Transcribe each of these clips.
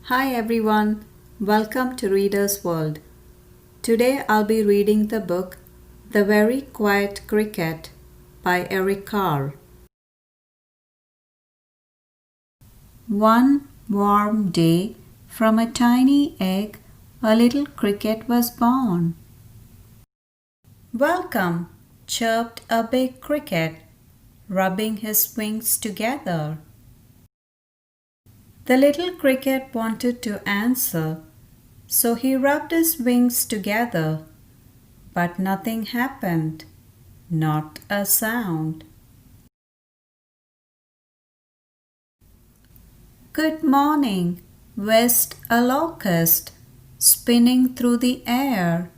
Hi everyone, welcome to Reader's World. Today I'll be reading the book The Very Quiet Cricket by Eric Carle. One warm day, from a tiny egg, a little cricket was born. "Welcome," chirped a big cricket, rubbing his wings together. The little cricket wanted to answer, so he rubbed his wings together, but nothing happened, not a sound. "Good morning," whisked a locust, spinning through the air.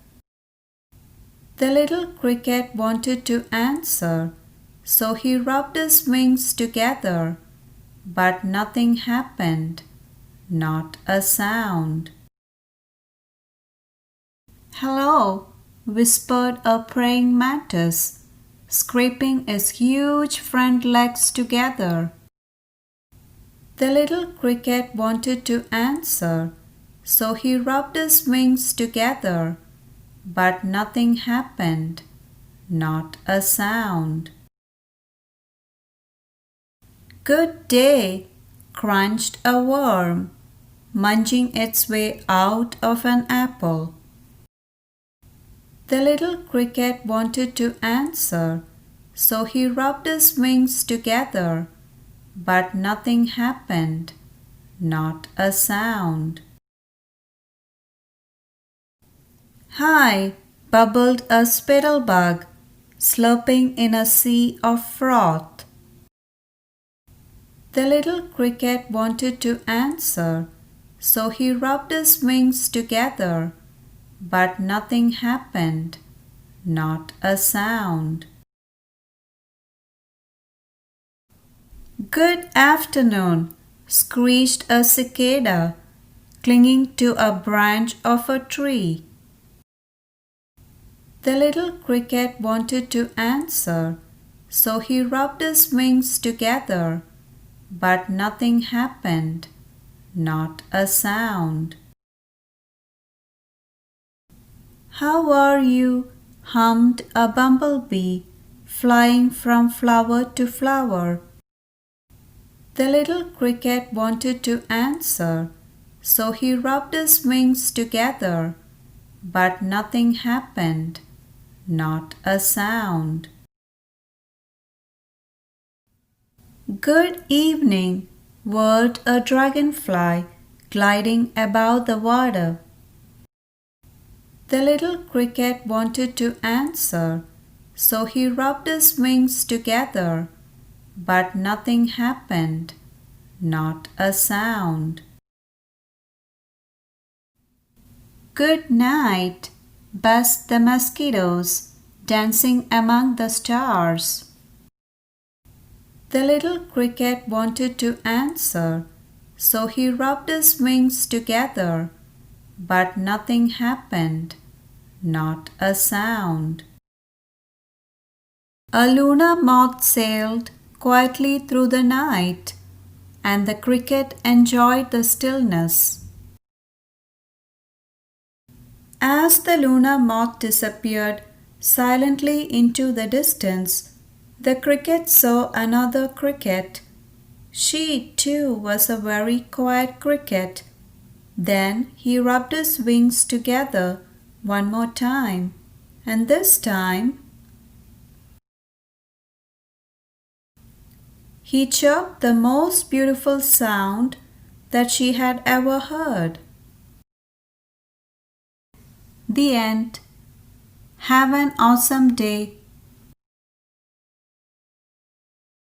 The little cricket wanted to answer, so he rubbed his wings together, but nothing happened, not a sound. "Hello," whispered a praying mantis, scraping his huge front legs together. The little cricket wanted to answer, so he rubbed his wings together, but nothing happened, not a sound. "Good day," crunched a worm, munching its way out of an apple. The little cricket wanted to answer, so he rubbed his wings together, but nothing happened, not a sound. "Hi," bubbled a spittlebug, slurping in a sea of froth. The little cricket wanted to answer, so he rubbed his wings together, but nothing happened, not a sound. "Good afternoon," screeched a cicada, clinging to a branch of a tree. The little cricket wanted to answer, so he rubbed his wings together, but nothing happened, not a sound. "How are you?" hummed a bumblebee, flying from flower to flower. The little cricket wanted to answer, so he rubbed his wings together, but nothing happened, not a sound. "Good evening," whirred a dragonfly, gliding above the water. The little cricket wanted to answer, so he rubbed his wings together, but nothing happened, not a sound. "Good night," buzzed the mosquitoes, dancing among the stars. The little cricket wanted to answer, so he rubbed his wings together, but nothing happened, not a sound. A lunar moth sailed quietly through the night, and the cricket enjoyed the stillness. As the lunar moth disappeared silently into the distance, the cricket saw another cricket. She, too, was a very quiet cricket. Then he rubbed his wings together one more time, and this time he chirped the most beautiful sound that she had ever heard. The end. Have an awesome day.